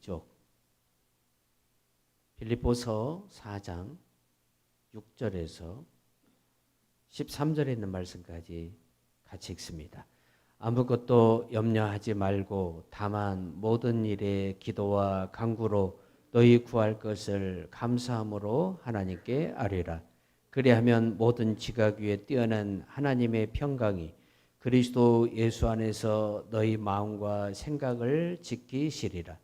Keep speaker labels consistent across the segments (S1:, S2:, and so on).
S1: 뒤쪽 빌립보서 4장 6절에서 13절에 있는 말씀까지 같이 읽습니다. 아무것도 염려하지 말고 다만 모든 일에 기도와 간구로 너희 구할 것을 감사함으로 하나님께 아뢰라. 그리하면 모든 지각 위에 뛰어난 하나님의 평강이 그리스도 예수 안에서 너희 마음과 생각을 지키시리라.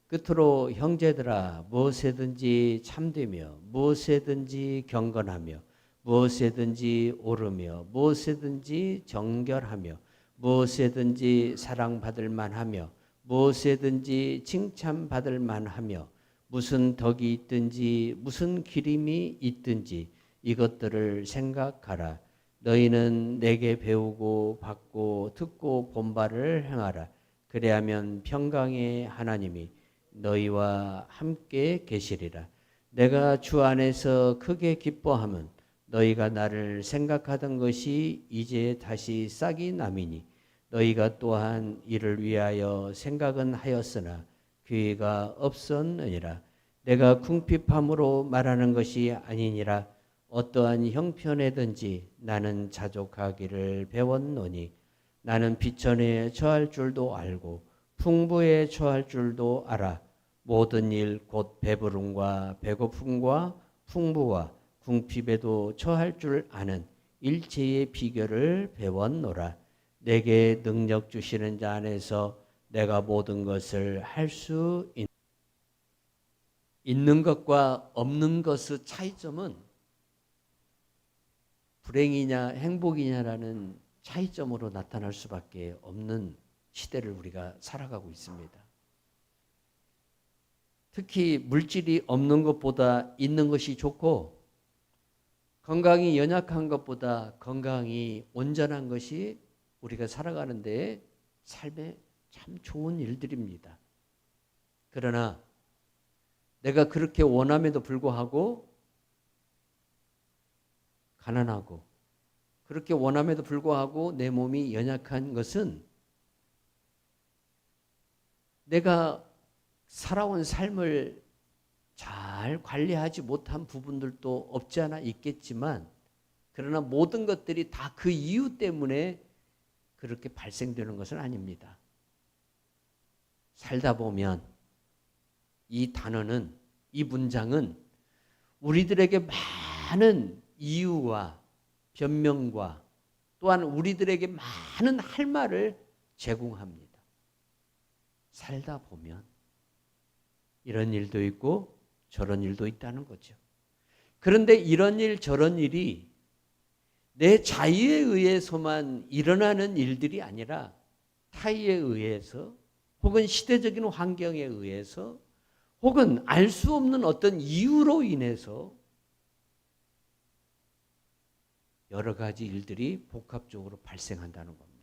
S1: 끝으로 형제들아, 무엇에든지 참되며 무엇에든지 경건하며 무엇에든지 오르며 무엇에든지 정결하며 무엇에든지 사랑받을 만하며 무엇에든지 칭찬받을 만하며 무슨 덕이 있든지 무슨 기림이 있든지 이것들을 생각하라. 너희는 내게 배우고 받고 듣고 본 바를 행하라. 그래야면 평강의 하나님이 너희와 함께 계시리라. 내가 주 안에서 크게 기뻐함은 너희가 나를 생각하던 것이 이제 다시 싹이 남이니 너희가 또한 이를 위하여 생각은 하였으나 기회가 없었느니라. 내가 궁핍함으로 말하는 것이 아니니라. 어떠한 형편에든지 나는 자족하기를 배웠노니 나는 비천에 처할 줄도 알고 풍부에 처할 줄도 알아. 모든 일 곧 배부름과 배고픔과 풍부와 궁핍에도 처할 줄 아는 일체의 비결을 배웠노라. 내게 능력 주시는 자 안에서 내가 모든 것을 할 수 있는 것과 없는 것의 차이점은 불행이냐 행복이냐라는 차이점으로 나타날 수밖에 없는 시대를 우리가 살아가고 있습니다. 특히 물질이 없는 것보다 있는 것이 좋고 건강이 연약한 것보다 건강이 온전한 것이 우리가 살아가는 데 삶에 참 좋은 일들입니다. 그러나 내가 그렇게 원함에도 불구하고 가난하고 그렇게 원함에도 불구하고 내 몸이 연약한 것은 내가 살아온 삶을 잘 관리하지 못한 부분들도 없지 않아 있겠지만 그러나 모든 것들이 다 그 이유 때문에 그렇게 발생되는 것은 아닙니다. 살다 보면 이 단어는, 이 문장은 우리들에게 많은 이유와 변명과 또한 우리들에게 많은 할 말을 제공합니다. 살다 보면 이런 일도 있고 저런 일도 있다는 거죠. 그런데 이런 일 저런 일이 내 자유에 의해서만 일어나는 일들이 아니라 타의에 의해서 혹은 시대적인 환경에 의해서 혹은 알 수 없는 어떤 이유로 인해서 여러 가지 일들이 복합적으로 발생한다는 겁니다.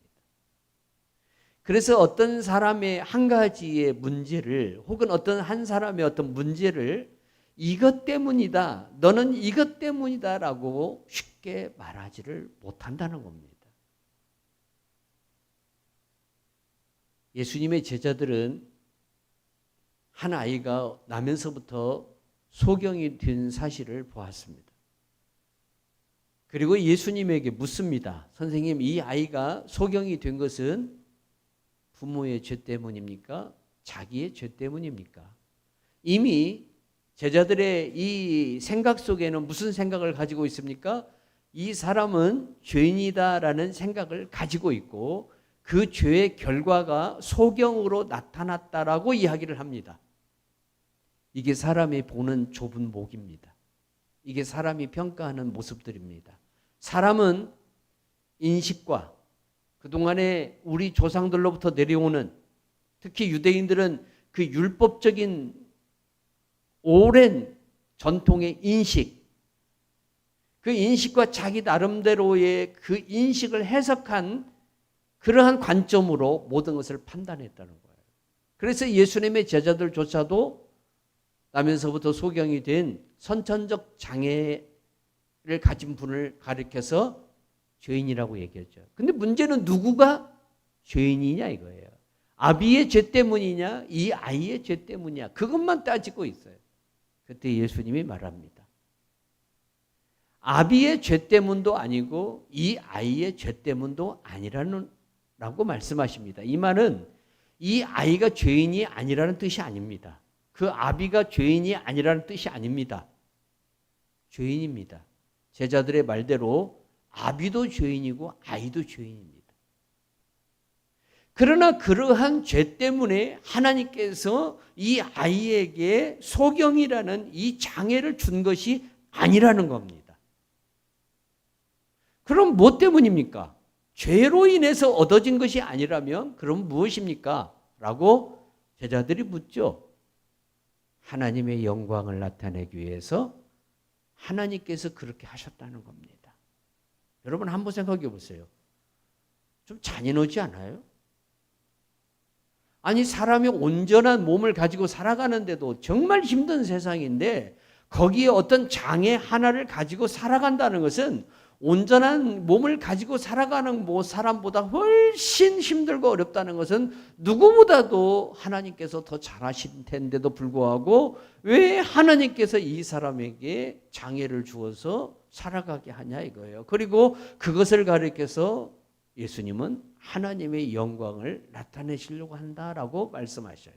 S1: 그래서 어떤 사람의 한 가지의 문제를 혹은 어떤 한 사람의 어떤 문제를 이것 때문이다, 너는 이것 때문이다 라고 쉽게 말하지를 못한다는 겁니다. 예수님의 제자들은 한 아이가 나면서부터 소경이 된 사실을 보았습니다. 그리고 예수님에게 묻습니다. 선생님, 이 아이가 소경이 된 것은 부모의 죄 때문입니까? 자기의 죄 때문입니까? 이미 제자들의 이 생각 속에는 무슨 생각을 가지고 있습니까? 이 사람은 죄인이다라는 생각을 가지고 있고 그 죄의 결과가 소경으로 나타났다라고 이야기를 합니다. 이게 사람이 보는 좁은 목입니다. 이게 사람이 평가하는 모습들입니다. 사람은 인식과 그동안에 우리 조상들로부터 내려오는, 특히 유대인들은 그 율법적인 오랜 전통의 인식, 그 인식과 자기 나름대로의 그 인식을 해석한 그러한 관점으로 모든 것을 판단했다는 거예요. 그래서 예수님의 제자들조차도 나면서부터 소경이 된 선천적 장애를 가진 분을 가리켜서 죄인이라고 얘기했죠. 근데 문제는 누구가 죄인이냐 이거예요. 아비의 죄 때문이냐, 이 아이의 죄 때문이냐, 그것만 따지고 있어요. 그때 예수님이 말합니다. 아비의 죄 때문도 아니고 이 아이의 죄 때문도 아니라고 말씀하십니다. 이 말은 이 아이가 죄인이 아니라는 뜻이 아닙니다. 그 아비가 죄인이 아니라는 뜻이 아닙니다. 죄인입니다. 제자들의 말대로 아비도 죄인이고 아이도 죄인입니다. 그러나 그러한 죄 때문에 하나님께서 이 아이에게 소경이라는 이 장애를 준 것이 아니라는 겁니다. 그럼 뭐 때문입니까? 죄로 인해서 얻어진 것이 아니라면 그럼 무엇입니까? 라고 제자들이 묻죠. 하나님의 영광을 나타내기 위해서 하나님께서 그렇게 하셨다는 겁니다. 여러분 한번 생각해 보세요. 좀 잔인하지 않아요? 아니 사람이 온전한 몸을 가지고 살아가는데도 정말 힘든 세상인데 거기에 어떤 장애 하나를 가지고 살아간다는 것은 온전한 몸을 가지고 살아가는 사람보다 훨씬 힘들고 어렵다는 것은 누구보다도 하나님께서 더 잘하신 텐데도 불구하고 왜 하나님께서 이 사람에게 장애를 주어서 살아가게 하냐 이거예요. 그리고 그것을 가리켜서 예수님은 하나님의 영광을 나타내시려고 한다라고 말씀하셔요.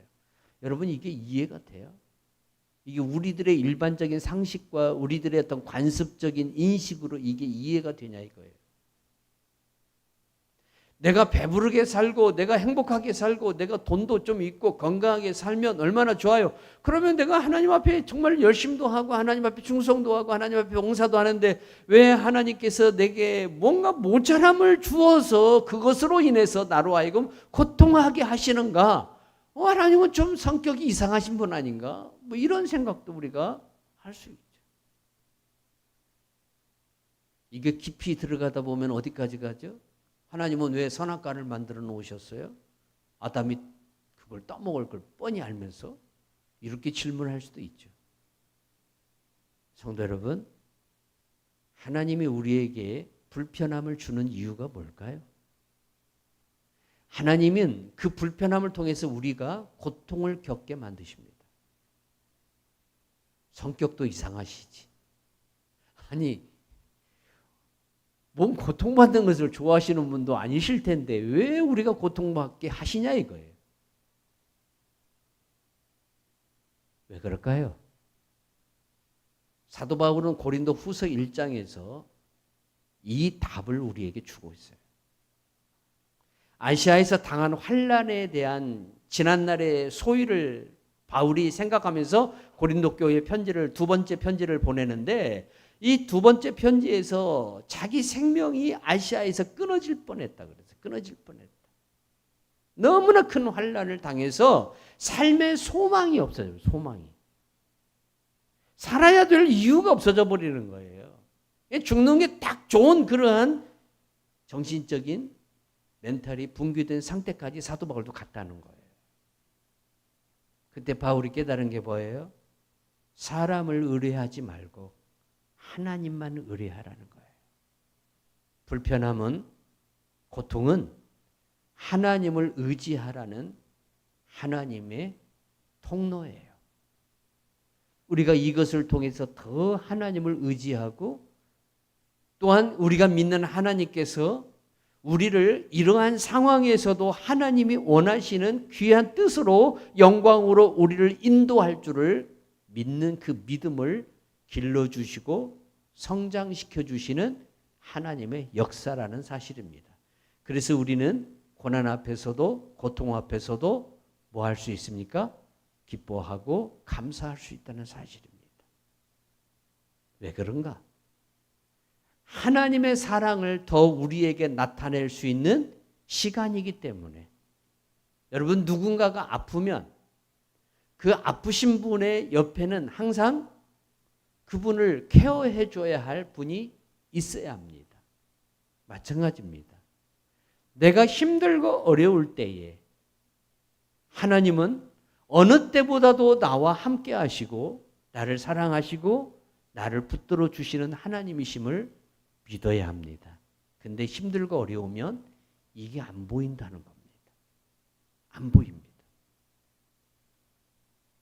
S1: 여러분 이게 이해가 돼요? 이게 우리들의 일반적인 상식과 우리들의 어떤 관습적인 인식으로 이게 이해가 되냐 이거예요. 내가 배부르게 살고 내가 행복하게 살고 내가 돈도 좀 있고 건강하게 살면 얼마나 좋아요. 그러면 내가 하나님 앞에 정말 열심도 하고 하나님 앞에 충성도 하고 하나님 앞에 봉사도 하는데 왜 하나님께서 내게 뭔가 모자람을 주어서 그것으로 인해서 나로 하여금 고통하게 하시는가? 하나님은 좀 성격이 이상하신 분 아닌가? 뭐 이런 생각도 우리가 할 수 있죠. 이게 깊이 들어가다 보면 어디까지 가죠? 하나님은 왜 선악과를 만들어 놓으셨어요? 아담이 그걸 따먹을 걸 뻔히 알면서 이렇게 질문할 수도 있죠. 성도 여러분, 하나님이 우리에게 불편함을 주는 이유가 뭘까요? 하나님은 그 불편함을 통해서 우리가 고통을 겪게 만드십니다. 성격도 이상하시지. 아니, 몸 고통받는 것을 좋아하시는 분도 아니실 텐데 왜 우리가 고통받게 하시냐 이거예요. 왜 그럴까요? 사도 바울은 고린도 후서 1장에서 이 답을 우리에게 주고 있어요. 아시아에서 당한 환난에 대한 지난날의 소위를 바울이 생각하면서 고린도 교회에 두 번째 편지를 보내는데 이 두 번째 편지에서 자기 생명이 아시아에서 끊어질 뻔했다 그래서 끊어질 뻔했다. 너무나 큰 환난을 당해서 삶의 소망이 없어져요. 소망이. 살아야 될 이유가 없어져 버리는 거예요. 죽는 게 딱 좋은 그러한 정신적인 멘탈이 붕괴된 상태까지 사도 바울도 갔다는 거예요. 그때 바울이 깨달은 게 뭐예요? 사람을 의뢰하지 말고 하나님만 의뢰하라는 거예요. 불편함은, 고통은 하나님을 의지하라는 하나님의 통로예요. 우리가 이것을 통해서 더 하나님을 의지하고 또한 우리가 믿는 하나님께서 우리를 이러한 상황에서도 하나님이 원하시는 귀한 뜻으로 영광으로 우리를 인도할 줄을 믿는 그 믿음을 길러주시고 성장시켜 주시는 하나님의 역사라는 사실입니다. 그래서 우리는 고난 앞에서도 고통 앞에서도 뭐 할 수 있습니까? 기뻐하고 감사할 수 있다는 사실입니다. 왜 그런가? 하나님의 사랑을 더 우리에게 나타낼 수 있는 시간이기 때문에. 여러분 누군가가 아프면 그 아프신 분의 옆에는 항상 그분을 케어해 줘야 할 분이 있어야 합니다. 마찬가지입니다. 내가 힘들고 어려울 때에 하나님은 어느 때보다도 나와 함께 하시고 나를 사랑하시고 나를 붙들어 주시는 하나님이심을 믿어야 합니다. 근데 힘들고 어려우면 이게 안 보인다는 겁니다. 안 보입니다.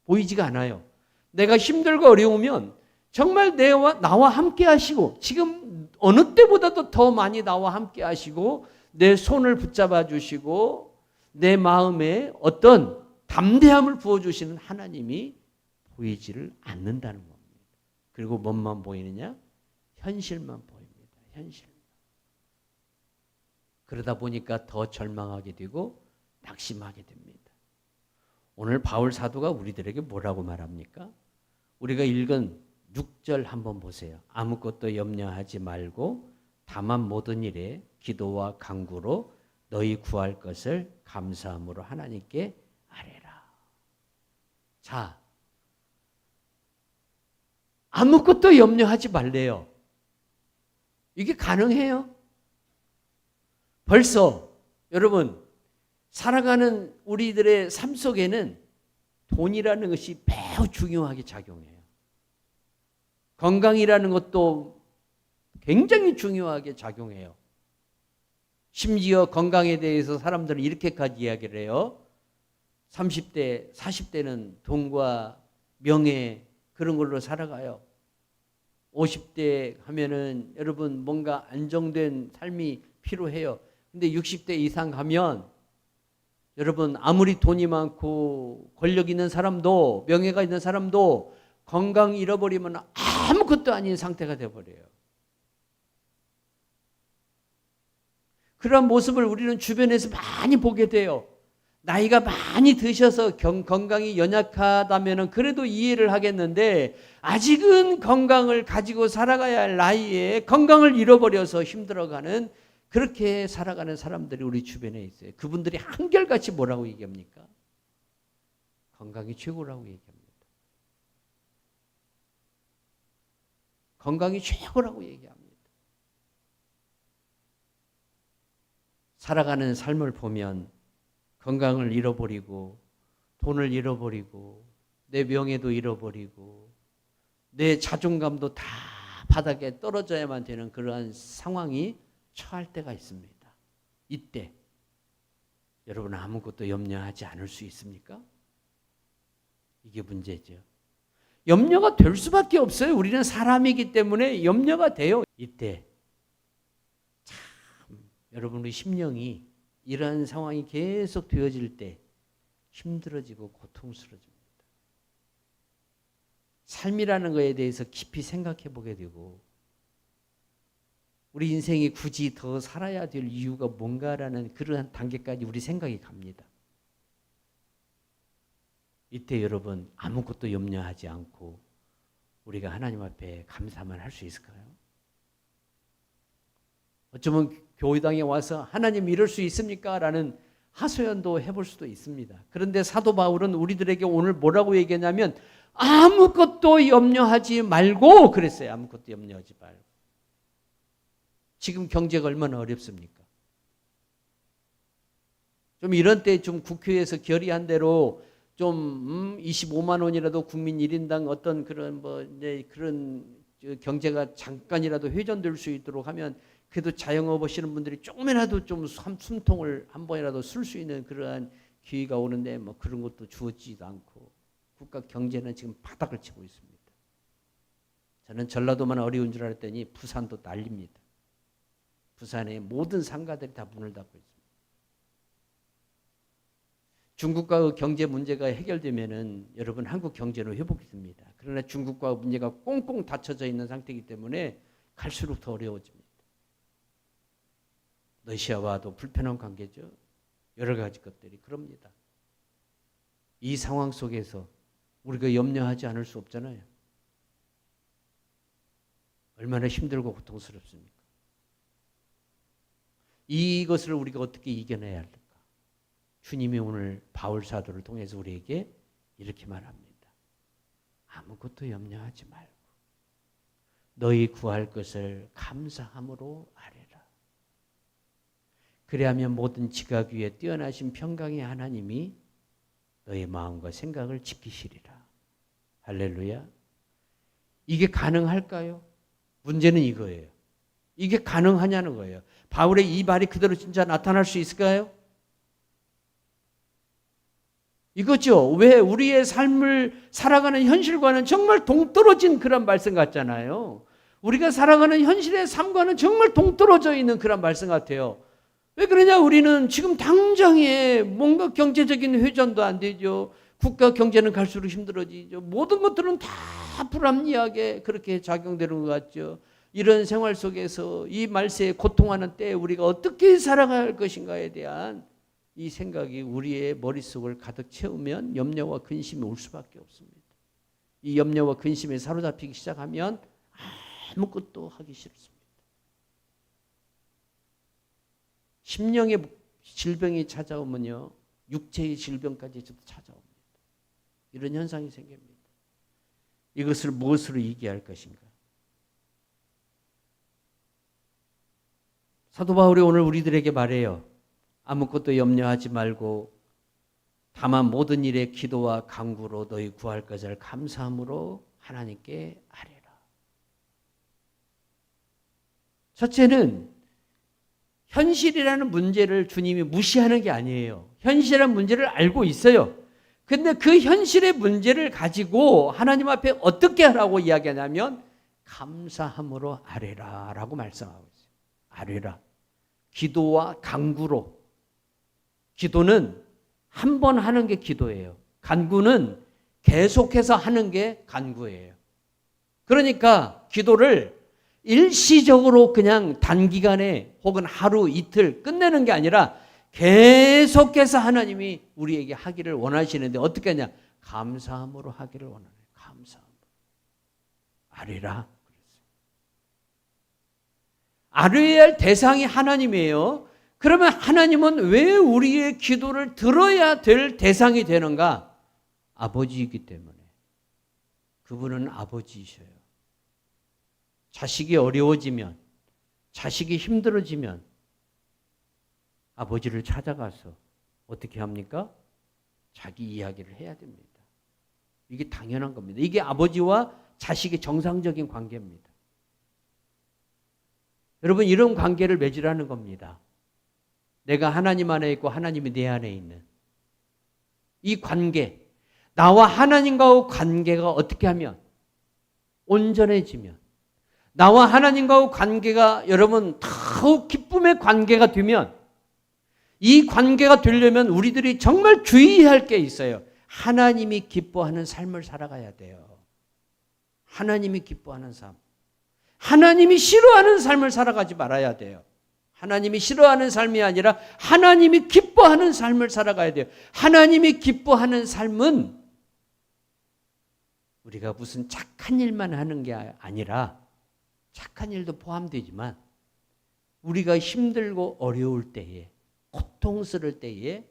S1: 보이지가 않아요. 내가 힘들고 어려우면 정말 나와 함께 하시고 지금 어느 때보다도 더 많이 나와 함께 하시고 내 손을 붙잡아 주시고 내 마음에 어떤 담대함을 부어주시는 하나님이 보이지를 않는다는 겁니다. 그리고 뭐만 보이느냐? 현실만 보입니다. 현실만. 그러다 보니까 더 절망하게 되고 낙심하게 됩니다. 오늘 바울 사도가 우리들에게 뭐라고 말합니까? 우리가 읽은 6절 한번 보세요. 아무것도 염려하지 말고 다만 모든 일에 기도와 간구로 너희 구할 것을 감사함으로 하나님께 아뢰라. 자, 아무것도 염려하지 말래요. 이게 가능해요? 벌써 여러분 살아가는 우리들의 삶 속에는 돈이라는 것이 매우 중요하게 작용해요. 건강이라는 것도 굉장히 중요하게 작용해요. 심지어 건강에 대해서 사람들은 이렇게까지 이야기를 해요. 30대, 40대는 돈과 명예 그런 걸로 살아가요. 50대 하면은 여러분 뭔가 안정된 삶이 필요해요. 근데 60대 이상 가면 여러분 아무리 돈이 많고 권력 있는 사람도 명예가 있는 사람도 건강 잃어버리면 아무것도 아닌 상태가 되어버려요. 그런 모습을 우리는 주변에서 많이 보게 돼요. 나이가 많이 드셔서 건강이 연약하다면 그래도 이해를 하겠는데 아직은 건강을 가지고 살아가야 할 나이에 건강을 잃어버려서 힘들어가는 그렇게 살아가는 사람들이 우리 주변에 있어요. 그분들이 한결같이 뭐라고 얘기합니까? 건강이 최고라고 얘기합니다. 건강이 최고라고 얘기합니다. 살아가는 삶을 보면 건강을 잃어버리고 돈을 잃어버리고 내 명예도 잃어버리고 내 자존감도 다 바닥에 떨어져야만 되는 그러한 상황이 처할 때가 있습니다. 이때 여러분 아무것도 염려하지 않을 수 있습니까? 이게 문제죠. 염려가 될 수밖에 없어요. 우리는 사람이기 때문에 염려가 돼요. 이때 참 여러분 우리 심령이 이러한 상황이 계속 되어질 때 힘들어지고 고통스러워집니다. 삶이라는 것에 대해서 깊이 생각해 보게 되고 우리 인생이 굳이 더 살아야 될 이유가 뭔가라는 그러한 단계까지 우리 생각이 갑니다. 이때 여러분 아무것도 염려하지 않고 우리가 하나님 앞에 감사만 할 수 있을까요? 어쩌면 교회당에 와서 하나님 이럴 수 있습니까? 라는 하소연도 해볼 수도 있습니다. 그런데 사도 바울은 우리들에게 오늘 뭐라고 얘기하냐면 아무것도 염려하지 말고 그랬어요. 아무것도 염려하지 말고. 지금 경제가 얼마나 어렵습니까? 좀 이런 때 좀 국회에서 결의한 대로 좀 25만 원이라도 국민 1인당 어떤 그런 그런 경제가 잠깐이라도 회전될 수 있도록 하면 그래도 자영업 하시는 분들이 조금이라도 좀 숨통을 한 번이라도 쓸 수 있는 그러한 기회가 오는데 뭐 그런 것도 주어지지도 않고 국가 경제는 지금 바닥을 치고 있습니다. 저는 전라도만 어려운 줄 알았더니 부산도 난립니다. 부산의 모든 상가들이 다 문을 닫고 있습니다. 중국과 경제 문제가 해결되면은 여러분 한국 경제는 회복이 됩니다. 그러나 중국과 문제가 꽁꽁 닫혀져 있는 상태이기 때문에 갈수록 더 어려워집니다. 러시아와도 불편한 관계죠. 여러 가지 것들이 그럽니다. 이 상황 속에서 우리가 염려하지 않을 수 없잖아요. 얼마나 힘들고 고통스럽습니까? 이것을 우리가 어떻게 이겨내야 할까? 주님이 오늘 바울 사도를 통해서 우리에게 이렇게 말합니다. 아무것도 염려하지 말고 너희 구할 것을 감사함으로 아뢰라. 그래야면 모든 지각 위에 뛰어나신 평강의 하나님이 너의 마음과 생각을 지키시리라. 할렐루야. 이게 가능할까요? 문제는 이거예요. 이게 가능하냐는 거예요. 바울의 이 말이 그대로 진짜 나타날 수 있을까요? 이거죠. 왜 우리의 삶을 살아가는 현실과는 정말 동떨어진 그런 말씀 같잖아요. 우리가 살아가는 현실의 삶과는 정말 동떨어져 있는 그런 말씀 같아요. 왜 그러냐? 우리는 지금 당장에 뭔가 경제적인 회전도 안 되죠. 국가 경제는 갈수록 힘들어지죠. 모든 것들은 다 불합리하게 그렇게 작용되는 것 같죠. 이런 생활 속에서 이 말세에 고통하는 때에 우리가 어떻게 살아갈 것인가에 대한 이 생각이 우리의 머릿속을 가득 채우면 염려와 근심이 올 수밖에 없습니다. 이 염려와 근심에 사로잡히기 시작하면 아무것도 하기 싫습니다. 심령의 질병이 찾아오면요, 육체의 질병까지 찾아옵니다. 이런 현상이 생깁니다. 이것을 무엇으로 이겨할 것인가? 사도 바울이 오늘 우리들에게 말해요. 아무것도 염려하지 말고 다만 모든 일에 기도와 간구로 너희 구할 것을 감사함으로 하나님께 아뢰라. 첫째는 현실이라는 문제를 주님이 무시하는 게 아니에요. 현실이라는 문제를 알고 있어요. 근데 그 현실의 문제를 가지고 하나님 앞에 어떻게 하라고 이야기하냐면 감사함으로 아뢰라 라고 말씀하고 있어요. 아뢰라. 기도와 간구로. 기도는 한 번 하는 게 기도예요. 간구는 계속해서 하는 게 간구예요. 그러니까 기도를 일시적으로 그냥 단기간에 혹은 하루 이틀 끝내는 게 아니라 계속해서 하나님이 우리에게 하기를 원하시는데 어떻게 하냐? 감사함으로 하기를 원하네요. 감사함으로. 아뢰라. 아뢰야 할 대상이 하나님이에요. 그러면 하나님은 왜 우리의 기도를 들어야 될 대상이 되는가? 아버지이기 때문에. 그분은 아버지이셔요. 자식이 어려워지면, 자식이 힘들어지면 아버지를 찾아가서 어떻게 합니까? 자기 이야기를 해야 됩니다. 이게 당연한 겁니다. 이게 아버지와 자식의 정상적인 관계입니다. 여러분, 이런 관계를 맺으라는 겁니다. 내가 하나님 안에 있고 하나님이 내 안에 있는 이 관계, 나와 하나님과의 관계가 어떻게 하면 온전해지면, 나와 하나님과의 관계가 여러분 더욱 기쁨의 관계가 되면, 이 관계가 되려면 우리들이 정말 주의할 게 있어요. 하나님이 기뻐하는 삶을 살아가야 돼요. 하나님이 기뻐하는 삶. 하나님이 싫어하는 삶을 살아가지 말아야 돼요. 하나님이 싫어하는 삶이 아니라 하나님이 기뻐하는 삶을 살아가야 돼요. 하나님이 기뻐하는 삶은 우리가 무슨 착한 일만 하는 게 아니라, 착한 일도 포함되지만 우리가 힘들고 어려울 때에, 고통스러울 때에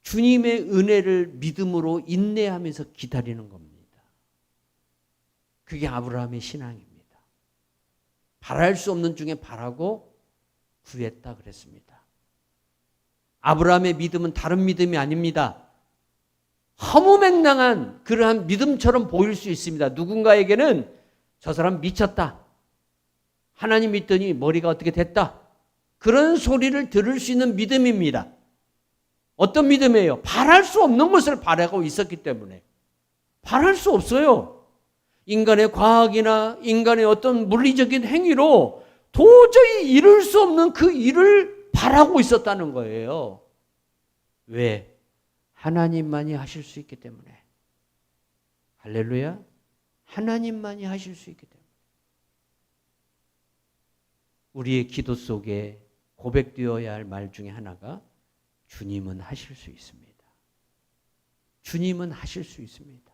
S1: 주님의 은혜를 믿음으로 인내하면서 기다리는 겁니다. 그게 아브라함의 신앙입니다. 바랄 수 없는 중에 바라고 구했다 그랬습니다. 아브라함의 믿음은 다른 믿음이 아닙니다. 허무맹랑한 그러한 믿음처럼 보일 수 있습니다. 누군가에게는 저 사람 미쳤다, 하나님 믿더니 머리가 어떻게 됐다, 그런 소리를 들을 수 있는 믿음입니다. 어떤 믿음이에요? 바랄 수 없는 것을 바라고 있었기 때문에. 바랄 수 없어요. 인간의 과학이나 인간의 어떤 물리적인 행위로 도저히 이룰 수 없는 그 일을 바라고 있었다는 거예요. 왜? 하나님만이 하실 수 있기 때문에. 할렐루야. 하나님만이 하실 수 있기 때문에. 우리의 기도 속에 고백되어야 할 말 중에 하나가 주님은 하실 수 있습니다. 주님은 하실 수 있습니다.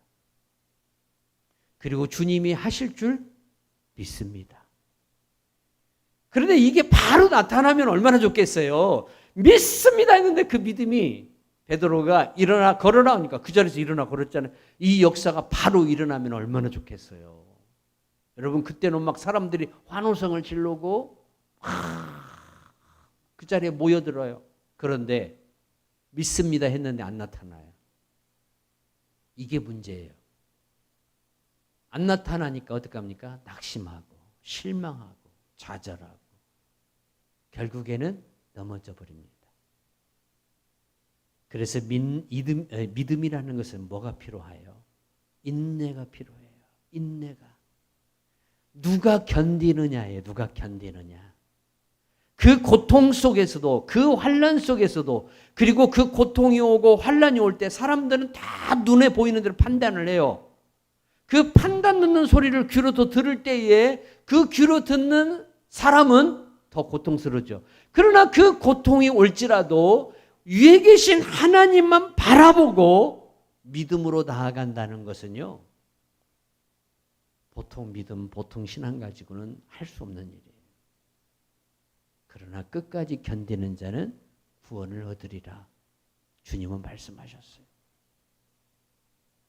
S1: 그리고 주님이 하실 줄 믿습니다. 그런데 이게 바로 나타나면 얼마나 좋겠어요. 믿습니다 했는데 그 믿음이, 베드로가 일어나 걸어라 하니까 그 자리에서 일어나 걸었잖아요. 이 역사가 바로 일어나면 얼마나 좋겠어요. 여러분, 그때는 막 사람들이 환호성을 지르고 그 자리에 모여들어요. 그런데 믿습니다 했는데 안 나타나요. 이게 문제예요. 안 나타나니까 어떻게 합니까? 낙심하고 실망하고 좌절하고 결국에는 넘어져 버립니다. 그래서 믿음이라는 것은 뭐가 필요해요? 인내가 필요해요. 인내가. 누가 견디느냐예요. 누가 견디느냐. 그 고통 속에서도, 그 환난 속에서도, 그리고 그 고통이 오고 환난이 올 때 사람들은 다 눈에 보이는 대로 판단을 해요. 그 판단 듣는 소리를 귀로 들을 때에 그 귀로 듣는 사람은 더 고통스러워져. 그러나 그 고통이 올지라도 위에 계신 하나님만 바라보고 믿음으로 나아간다는 것은요, 보통 믿음, 보통 신앙 가지고는 할 수 없는 일이에요. 그러나 끝까지 견디는 자는 구원을 얻으리라. 주님은 말씀하셨어요.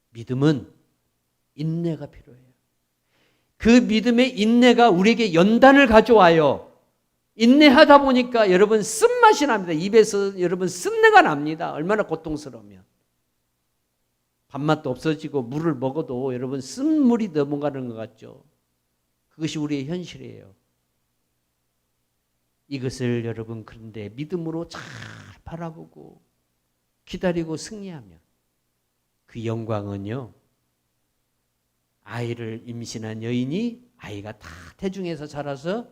S1: 믿음은 인내가 필요해요. 그 믿음의 인내가 우리에게 연단을 가져와요. 인내하다 보니까 여러분 쓴맛이 납니다. 입에서 여러분 쓴내가 납니다. 얼마나 고통스러우면. 밥맛도 없어지고 물을 먹어도 여러분 쓴물이 넘어가는 것 같죠. 그것이 우리의 현실이에요. 이것을 여러분 그런데 믿음으로 잘 바라보고 기다리고 승리하면 그 영광은요, 아이를 임신한 여인이 아이가 다 태중에서 자라서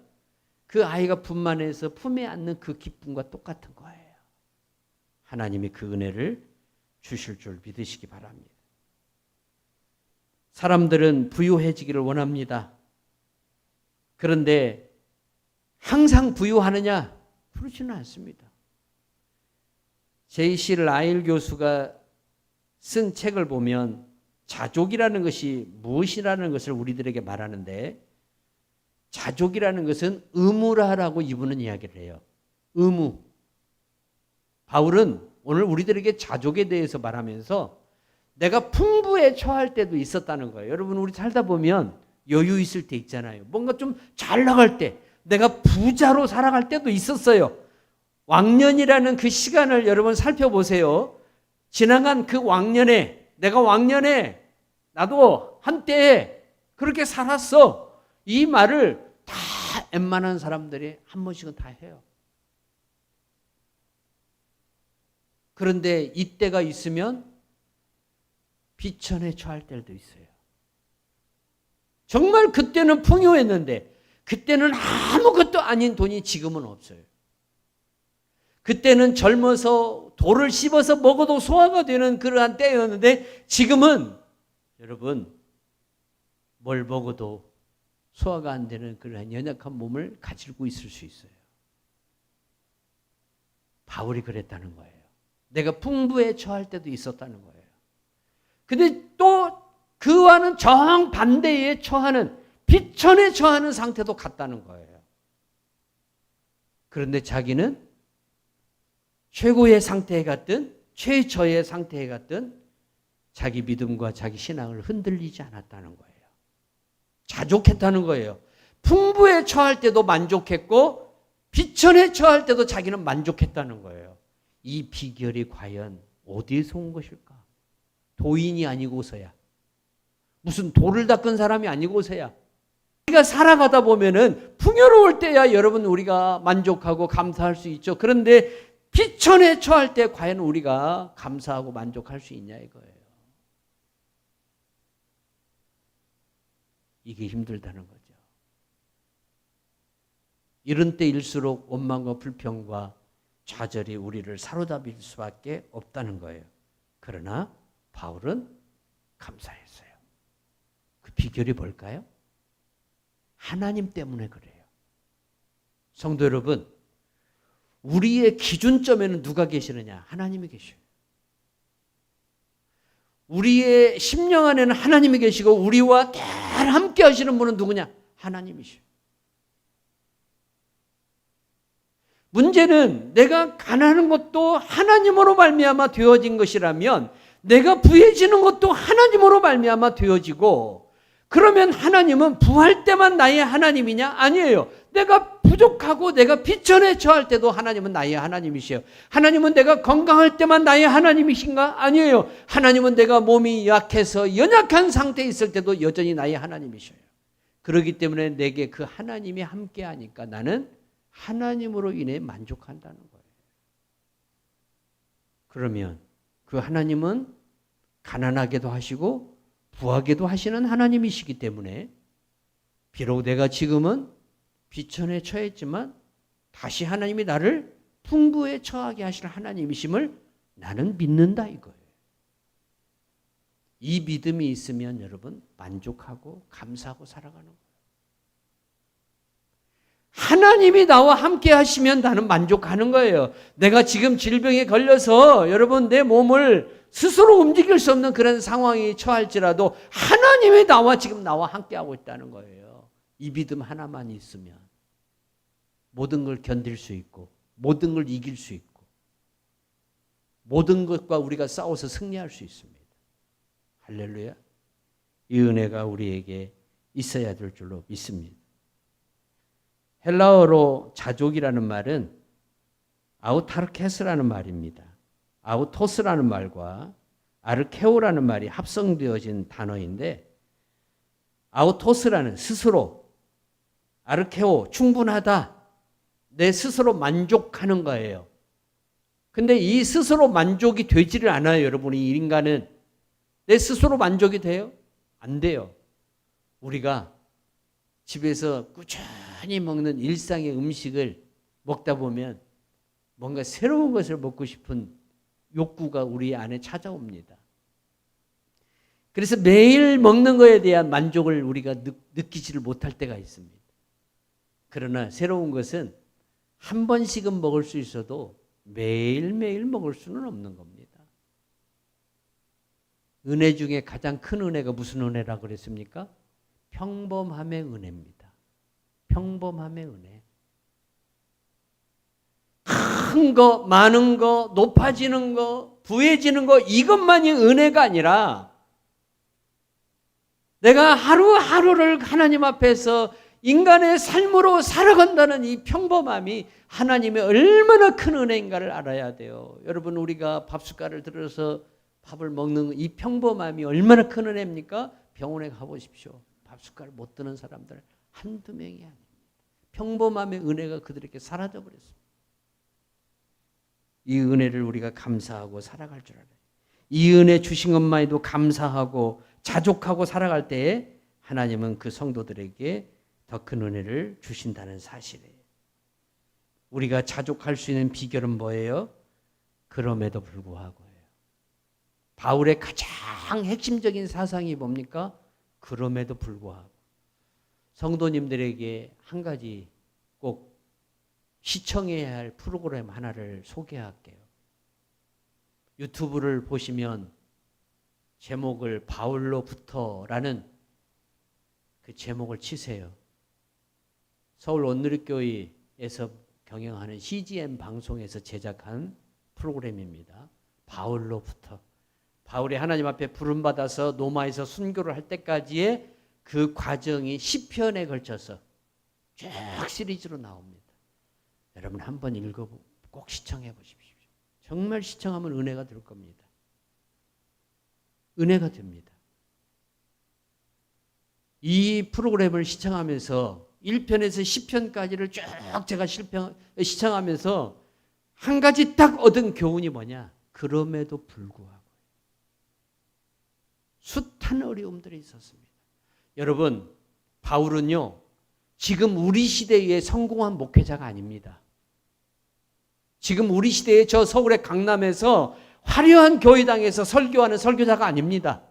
S1: 그 아이가 분만해서 품에 안는 그 기쁨과 똑같은 거예요. 하나님이 그 은혜를 주실 줄 믿으시기 바랍니다. 사람들은 부유해지기를 원합니다. 그런데 항상 부유하느냐? 그렇지는 않습니다. 제이시 라일 교수가 쓴 책을 보면 자족이라는 것이 무엇이라는 것을 우리들에게 말하는데, 자족이라는 것은 의무라라고 이분은 이야기를 해요. 의무. 바울은 오늘 우리들에게 자족에 대해서 말하면서 내가 풍부에 처할 때도 있었다는 거예요. 여러분, 우리 살다 보면 여유 있을 때 있잖아요. 뭔가 좀 잘 나갈 때, 내가 부자로 살아갈 때도 있었어요. 왕년이라는 그 시간을 여러분 살펴보세요. 지나간 그 왕년에, 내가 왕년에 나도 한때 그렇게 살았어. 이 말을 다 웬만한 사람들이 한 번씩은 다 해요. 그런데 이때가 있으면 비천에 처할 때도 있어요. 정말 그때는 풍요했는데 그때는 아무것도 아닌 돈이 지금은 없어요. 그때는 젊어서 돌을 씹어서 먹어도 소화가 되는 그러한 때였는데 지금은 여러분 뭘 먹어도 소화가 안 되는 그러한 연약한 몸을 가지고 있을 수 있어요. 바울이 그랬다는 거예요. 내가 풍부에 처할 때도 있었다는 거예요. 근데 또 그와는 정반대에 처하는, 비천에 처하는 상태도 같다는 거예요. 그런데 자기는 최고의 상태에 갔든 최저의 상태에 갔든 자기 믿음과 자기 신앙을 흔들리지 않았다는 거예요. 자족했다는 거예요. 풍부에 처할 때도 만족했고 비천에 처할 때도 자기는 만족했다는 거예요. 이 비결이 과연 어디에서 온 것일까? 도인이 아니고서야, 무슨 돌을 닦은 사람이 아니고서야, 우리가 살아가다 보면은 풍요로울 때야 여러분 우리가 만족하고 감사할 수 있죠. 그런데 비천에 처할 때 과연 우리가 감사하고 만족할 수 있냐 이거예요. 이게 힘들다는 거죠. 이런 때일수록 원망과 불평과 좌절이 우리를 사로잡을 수밖에 없다는 거예요. 그러나 바울은 감사했어요. 그 비결이 뭘까요? 하나님 때문에 그래요. 성도 여러분, 우리의 기준점에는 누가 계시느냐? 하나님이 계셔요. 우리의 심령 안에는 하나님이 계시고 우리와 늘 함께 하시는 분은 누구냐? 하나님이셔요. 문제는 내가 가난한 것도 하나님으로 말미암아 되어진 것이라면 내가 부해지는 것도 하나님으로 말미암아 되어지고, 그러면 하나님은 부할 때만 나의 하나님이냐? 아니에요. 내가 부족하고 내가 비천에 처할 때도 하나님은 나의 하나님이시에요. 하나님은 내가 건강할 때만 나의 하나님이신가? 아니에요. 하나님은 내가 몸이 약해서 연약한 상태에 있을 때도 여전히 나의 하나님이셔요. 그렇기 때문에 내게 그 하나님이 함께하니까 나는 하나님으로 인해 만족한다는 거예요. 그러면 그 하나님은 가난하게도 하시고 부하게도 하시는 하나님이시기 때문에 비록 내가 지금은 비천에 처했지만 다시 하나님이 나를 풍부에 처하게 하실 하나님이심을 나는 믿는다 이거예요. 이 믿음이 있으면 여러분 만족하고 감사하고 살아가는 거예요. 하나님이 나와 함께 하시면 나는 만족하는 거예요. 내가 지금 질병에 걸려서 여러분 내 몸을 스스로 움직일 수 없는 그런 상황이 처할지라도 하나님이 지금 나와 함께 하고 있다는 거예요. 이 믿음 하나만 있으면 모든 걸 견딜 수 있고 모든 걸 이길 수 있고 모든 것과 우리가 싸워서 승리할 수 있습니다. 할렐루야. 이 은혜가 우리에게 있어야 될 줄로 믿습니다. 헬라어로 자족이라는 말은 아우타르케스라는 말입니다. 아우토스라는 말과 아르케오라는 말이 합성되어진 단어인데 아우토스라는 스스로, 아르케오 충분하다, 내 스스로 만족하는 거예요. 근데 이 스스로 만족이 되지를 않아요. 여러분이 인간은 내 스스로 만족이 돼요? 안 돼요. 우리가 집에서 꾸준히 먹는 일상의 음식을 먹다 보면 뭔가 새로운 것을 먹고 싶은 욕구가 우리 안에 찾아옵니다. 그래서 매일 먹는 것에 대한 만족을 우리가 느끼지를 못할 때가 있습니다. 그러나 새로운 것은 한 번씩은 먹을 수 있어도 매일매일 먹을 수는 없는 겁니다. 은혜 중에 가장 큰 은혜가 무슨 은혜라고 그랬습니까? 평범함의 은혜입니다. 평범함의 은혜. 큰 거, 많은 거, 높아지는 거, 부해지는 거 이것만이 은혜가 아니라 내가 하루하루를 하나님 앞에서 인간의 삶으로 살아간다는 이 평범함이 하나님의 얼마나 큰 은혜인가를 알아야 돼요. 여러분 우리가 밥숟갈을 들어서 밥을 먹는 이 평범함이 얼마나 큰 은혜입니까? 병원에 가보십시오. 밥숟갈 못 드는 사람들 한두 명이 아닙니다. 평범함의 은혜가 그들에게 사라져버렸습니다. 이 은혜를 우리가 감사하고 살아갈 줄 알아요. 이 은혜 주신 것만해도 감사하고 자족하고 살아갈 때에 하나님은 그 성도들에게 더 큰 은혜를 주신다는 사실이에요. 우리가 자족할 수 있는 비결은 뭐예요? 그럼에도 불구하고예요. 바울의 가장 핵심적인 사상이 뭡니까? 그럼에도 불구하고. 성도님들에게 한 가지 꼭 시청해야 할 프로그램 하나를 소개할게요. 유튜브를 보시면 제목을 바울로부터라는 그 제목을 치세요. 서울 온누리교회에서 경영하는 CGN 방송에서 제작한 프로그램입니다. 바울로부터. 바울이 하나님 앞에 부름받아서 로마에서 순교를 할 때까지의 그 과정이 10편에 걸쳐서 쭉 시리즈로 나옵니다. 여러분 한번 읽어보고 꼭 시청해 보십시오. 정말 시청하면 은혜가 될 겁니다. 은혜가 됩니다. 이 프로그램을 시청하면서 1편에서 10편까지를 쭉 제가 시청하면서 한 가지 딱 얻은 교훈이 뭐냐? 그럼에도 불구하고 숱한 어려움들이 있었습니다. 여러분, 바울은요, 지금 우리 시대에 성공한 목회자가 아닙니다. 지금 우리 시대에 저 서울의 강남에서 화려한 교회당에서 설교하는 설교자가 아닙니다.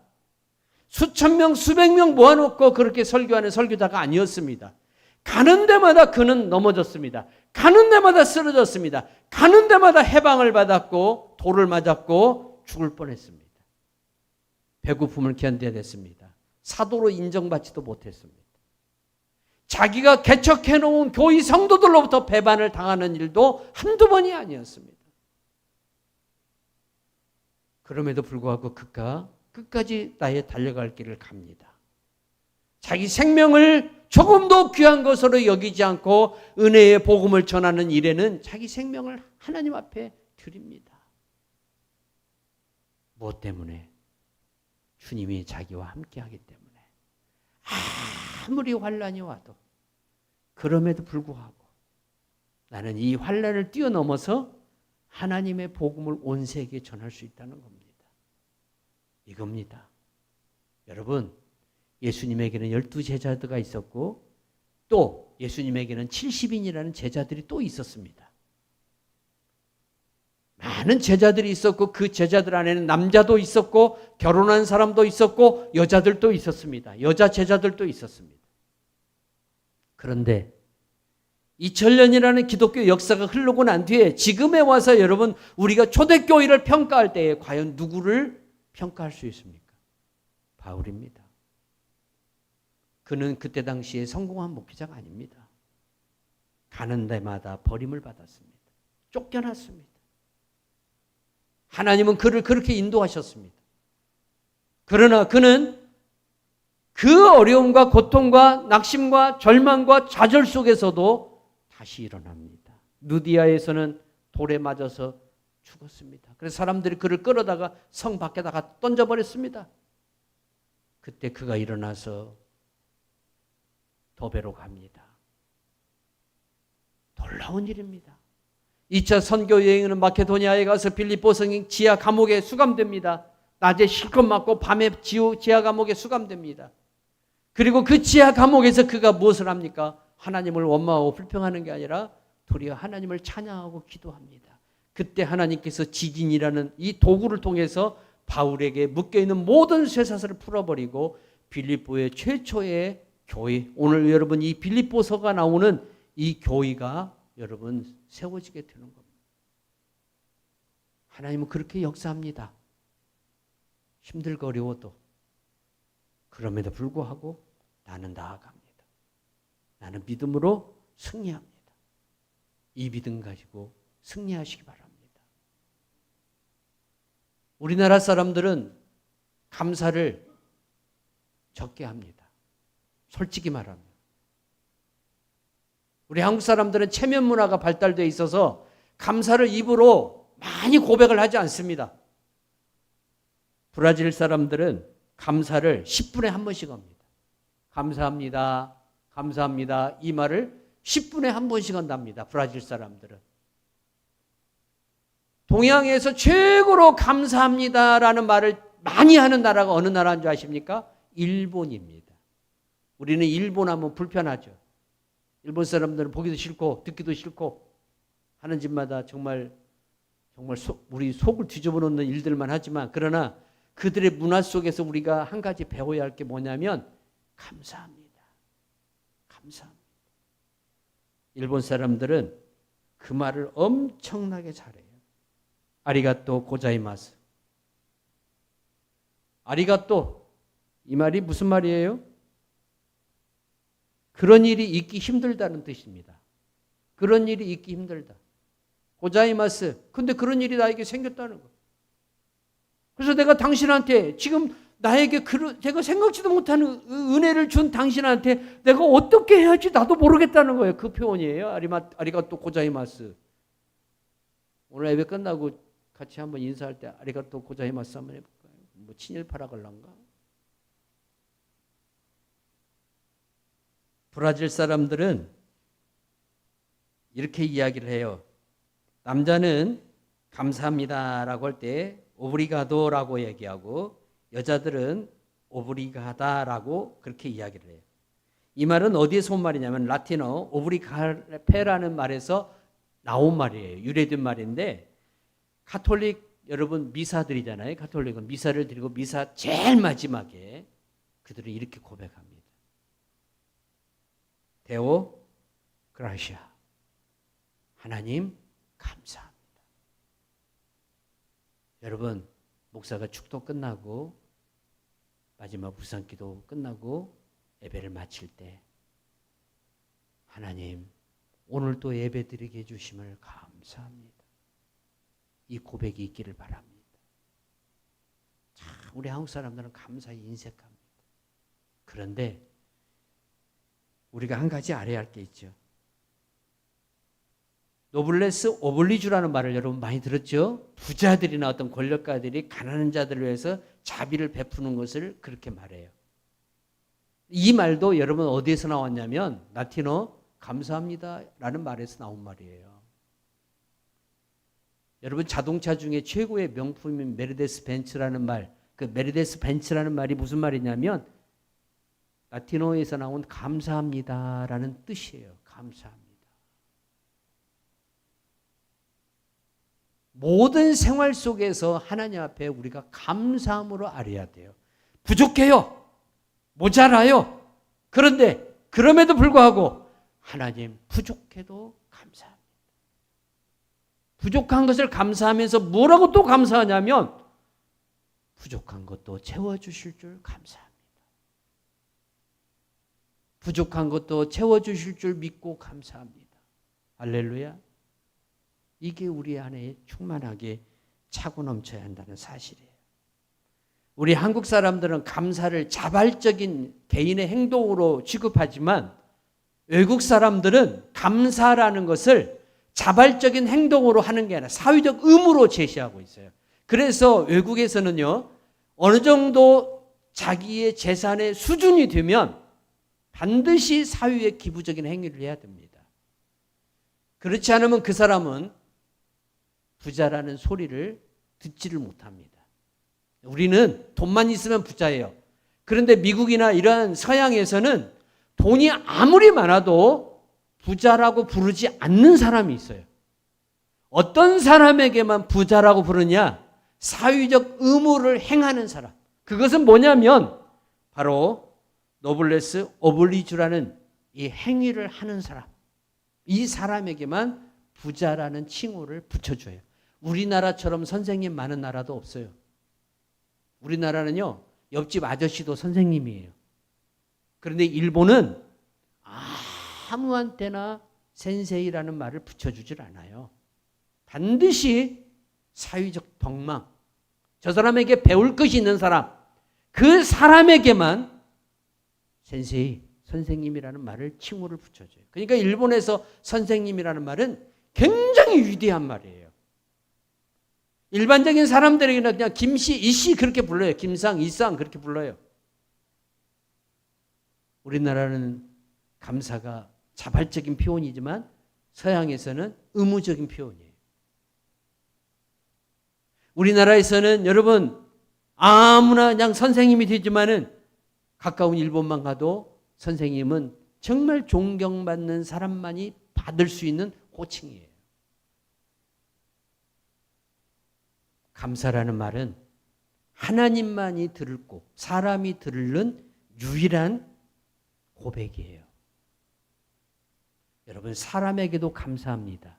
S1: 수천 명, 수백 명 모아놓고 그렇게 설교하는 설교자가 아니었습니다. 가는 데마다 그는 넘어졌습니다. 가는 데마다 쓰러졌습니다. 가는 데마다 해방을 받았고 돌을 맞았고 죽을 뻔했습니다. 배고픔을 견뎌야 됐습니다. 사도로 인정받지도 못했습니다. 자기가 개척해놓은 교회 성도들로부터 배반을 당하는 일도 한두 번이 아니었습니다. 그럼에도 불구하고 그가 끝까지 나의 달려갈 길을 갑니다. 자기 생명을 조금도 귀한 것으로 여기지 않고 은혜의 복음을 전하는 일에는 자기 생명을 하나님 앞에 드립니다. 무엇 때문에? 주님이 자기와 함께하기 때문에. 아무리 환난이 와도 그럼에도 불구하고 나는 이 환난을 뛰어넘어서 하나님의 복음을 온 세계에 전할 수 있다는 겁니다. 이겁니다. 여러분, 예수님에게는 12제자가 있었고 또 예수님에게는 70인이라는 제자들이 또 있었습니다. 많은 제자들이 있었고 그 제자들 안에는 남자도 있었고 결혼한 사람도 있었고 여자들도 있었습니다. 여자 제자들도 있었습니다. 그런데 2000년이라는 기독교 역사가 흐르고 난 뒤에 지금에 와서 여러분 우리가 초대교회를 평가할 때에 과연 누구를 평가할 수 있습니까? 바울입니다. 그는 그때 당시에 성공한 목회자가 아닙니다. 가는 데마다 버림을 받았습니다. 쫓겨났습니다. 하나님은 그를 그렇게 인도하셨습니다. 그러나 그는 그 어려움과 고통과 낙심과 절망과 좌절 속에서도 다시 일어납니다. 누디아에서는 돌에 맞아서 죽었습니다. 그래서 사람들이 그를 끌어다가 성 밖에다가 던져버렸습니다. 그때 그가 일어나서 더베로 갑니다. 놀라운 일입니다. 2차 선교 여행은 마케도니아에 가서 빌립보 성인 지하 감옥에 수감됩니다. 낮에 실컷 맞고 밤에 지하 감옥에 수감됩니다. 그리고 그 지하 감옥에서 그가 무엇을 합니까? 하나님을 원망하고 불평하는 게 아니라 도리어 하나님을 찬양하고 기도합니다. 그때 하나님께서 지진이라는 이 도구를 통해서 바울에게 묶여있는 모든 쇠사슬을 풀어버리고 빌립보의 최초의 교회, 오늘 여러분 이 빌립보서가 나오는 이 교회가 여러분 세워지게 되는 겁니다. 하나님은 그렇게 역사합니다. 힘들고 어려워도. 그럼에도 불구하고 나는 나아갑니다. 나는 믿음으로 승리합니다. 이 믿음 가지고 승리하시기 바랍니다. 우리나라 사람들은 감사를 적게 합니다. 솔직히 말하면. 우리 한국 사람들은 체면 문화가 발달되어 있어서 감사를 입으로 많이 고백을 하지 않습니다. 브라질 사람들은 감사를 10분에 한 번씩 합니다. 감사합니다. 감사합니다. 이 말을 10분에 한 번씩 한답니다. 브라질 사람들은. 동양에서 최고로 감사합니다라는 말을 많이 하는 나라가 어느 나라인 줄 아십니까? 일본입니다. 우리는 일본 하면 불편하죠. 일본 사람들은 보기도 싫고 듣기도 싫고 하는 집마다 정말 우리 속을 뒤집어 놓는 일들만 하지만 그러나 그들의 문화 속에서 우리가 한 가지 배워야 할 게 뭐냐면 감사합니다. 감사합니다. 일본 사람들은 그 말을 엄청나게 잘해요. 아리가또 고자이마스. 아리가또 이 말이 무슨 말이에요? 그런 일이 있기 힘들다는 뜻입니다. 그런 일이 있기 힘들다. 고자이마스. 근데 그런 일이 나에게 생겼다는 거. 그래서 내가 당신한테 지금 나에게 제가 생각지도 못하는 은혜를 준 당신한테 내가 어떻게 해야지 나도 모르겠다는 거예요. 그 표현이에요. 아리가또 고자이마스. 오늘 예배 끝나고 같이 한번 인사할 때 아리가또 고자이마스 한번 해볼까요? 뭐 친일파라 걸란가? 브라질 사람들은 이렇게 이야기를 해요. 남자는 감사합니다라고 할 때 오브리가도라고 얘기하고 여자들은 오브리가다라고 그렇게 이야기를 해요. 이 말은 어디에서 온 말이냐면 라틴어 오브리가페라는 말에서 나온 말이에요. 유래된 말인데 가톨릭 여러분 미사드리잖아요. 가톨릭은 미사를 드리고 미사 제일 마지막에 그들은 이렇게 고백합니다. 데오 그라시아. 하나님 감사합니다. 여러분 목사가 축도 끝나고 마지막 부산기도 끝나고 예배를 마칠 때 하나님 오늘 또 예배 드리게 해주심을 감사합니다. 이 고백이 있기를 바랍니다. 참 우리 한국 사람들은 감사에 인색합니다. 그런데 우리가 한 가지 알아야 할 게 있죠. 노블레스 오블리주라는 말을 여러분 많이 들었죠? 부자들이나 어떤 권력가들이 가난한 자들을 위해서 자비를 베푸는 것을 그렇게 말해요. 이 말도 여러분 어디에서 나왔냐면 라틴어 감사합니다라는 말에서 나온 말이에요. 여러분 자동차 중에 최고의 명품인 메르데스 벤츠라는 말, 그 메르데스 벤츠라는 말이 무슨 말이냐면 라틴어에서 나온 감사합니다라는 뜻이에요. 감사합니다. 모든 생활 속에서 하나님 앞에 우리가 감사함으로 아뢰야 돼요. 부족해요. 모자라요. 그런데 그럼에도 불구하고 하나님 부족해도 감사합니다. 부족한 것을 감사하면서 뭐라고 또 감사하냐면 부족한 것도 채워주실 줄 감사합니다. 부족한 것도 채워주실 줄 믿고 감사합니다. 할렐루야. 이게 우리 안에 충만하게 차고 넘쳐야 한다는 사실이에요. 우리 한국 사람들은 감사를 자발적인 개인의 행동으로 취급하지만 외국 사람들은 감사라는 것을 자발적인 행동으로 하는 게 아니라 사회적 의무로 제시하고 있어요. 그래서 외국에서는요, 어느 정도 자기의 재산의 수준이 되면 반드시 사회에 기부적인 행위를 해야 됩니다. 그렇지 않으면 그 사람은 부자라는 소리를 듣지를 못합니다. 우리는 돈만 있으면 부자예요. 그런데 미국이나 이러한 서양에서는 돈이 아무리 많아도 부자라고 부르지 않는 사람이 있어요. 어떤 사람에게만 부자라고 부르냐? 사회적 의무를 행하는 사람. 그것은 뭐냐면 바로 노블레스 오블리주라는 이 행위를 하는 사람. 이 사람에게만 부자라는 칭호를 붙여줘요. 우리나라처럼 선생님 많은 나라도 없어요. 우리나라는요, 옆집 아저씨도 선생님이에요. 그런데 일본은 아무한테나 센세이라는 말을 붙여주질 않아요. 반드시 사회적 덕망, 저 사람에게 배울 것이 있는 사람, 그 사람에게만 센세이, 선생님이라는 말을 칭호를 붙여줘요. 그러니까 일본에서 선생님이라는 말은 굉장히 위대한 말이에요. 일반적인 사람들에게는 그냥 김씨, 이씨 그렇게 불러요. 김상, 이상 그렇게 불러요. 우리나라는 감사가 자발적인 표현이지만 서양에서는 의무적인 표현이에요. 우리나라에서는 여러분 아무나 그냥 선생님이 되지만은 가까운 일본만 가도 선생님은 정말 존경받는 사람만이 받을 수 있는 호칭이에요. 감사라는 말은 하나님만이 들고 사람이 들은 유일한 고백이에요. 여러분 사람에게도 감사합니다.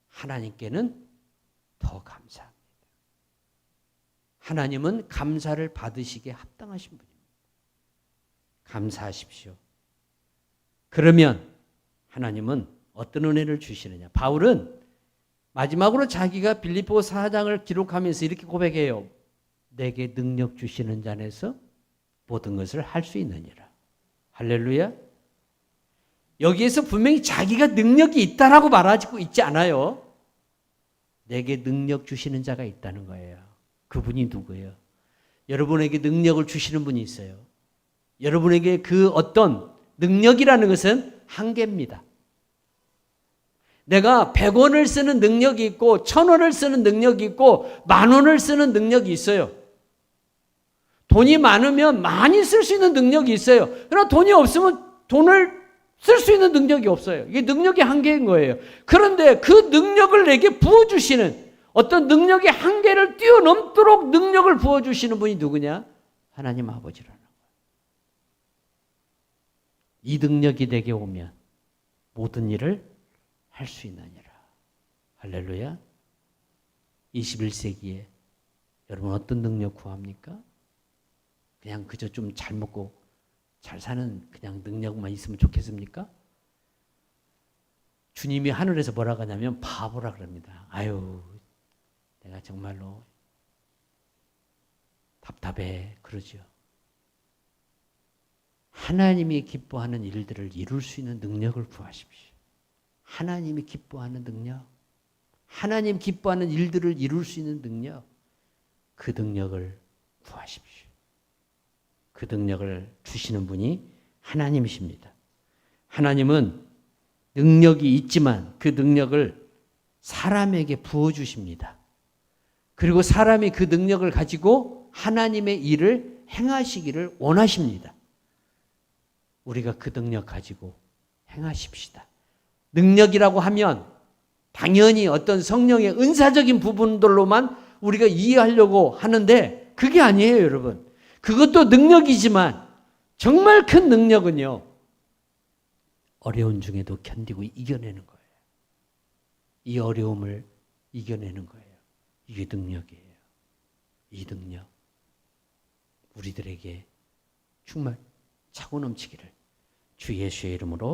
S1: 하나님께는 더 감사합니다. 하나님은 감사를 받으시기에 합당하신 분입니다. 감사하십시오. 그러면 하나님은 어떤 은혜를 주시느냐? 바울은 마지막으로 자기가 빌립보 4장을 기록하면서 이렇게 고백해요. 내게 능력 주시는 자 안에서 모든 것을 할 수 있느니라. 할렐루야. 여기에서 분명히 자기가 능력이 있다라고 말하고 있지 않아요. 내게 능력 주시는 자가 있다는 거예요. 그분이 누구예요? 여러분에게 능력을 주시는 분이 있어요. 여러분에게 그 어떤 능력이라는 것은 한계입니다. 내가 100원을 쓰는 능력이 있고 1000원을 쓰는 능력이 있고 10,000원을 쓰는 능력이 있어요. 돈이 많으면 많이 쓸 수 있는 능력이 있어요. 그러나 돈이 없으면 돈을 쓸 수 있는 능력이 없어요. 이게 능력의 한계인 거예요. 그런데 그 능력을 내게 부어주시는 어떤 능력의 한계를 뛰어넘도록 능력을 부어주시는 분이 누구냐? 하나님 아버지라는 거예요. 이 능력이 내게 오면 모든 일을 할 수 있느니라. 할렐루야. 21세기에 여러분 어떤 능력 구합니까? 그냥 그저 좀 잘 먹고 잘 사는 그냥 능력만 있으면 좋겠습니까? 주님이 하늘에서 뭐라고 하냐면 바보라 그럽니다. 아유, 내가 정말로 답답해 그러죠. 하나님이 기뻐하는 일들을 이룰 수 있는 능력을 구하십시오. 하나님이 기뻐하는 능력, 하나님 기뻐하는 일들을 이룰 수 있는 능력, 그 능력을 구하십시오. 그 능력을 주시는 분이 하나님이십니다. 하나님은 능력이 있지만 그 능력을 사람에게 부어주십니다. 그리고 사람이 그 능력을 가지고 하나님의 일을 행하시기를 원하십니다. 우리가 그 능력 가지고 행하십시다. 능력이라고 하면 당연히 어떤 성령의 은사적인 부분들로만 우리가 이해하려고 하는데 그게 아니에요, 여러분. 그것도 능력이지만 정말 큰 능력은요, 어려운 중에도 견디고 이겨내는 거예요. 이 어려움을 이겨내는 거예요. 이게 능력이에요. 이 능력 우리들에게 정말 차고 넘치기를 주 예수의 이름으로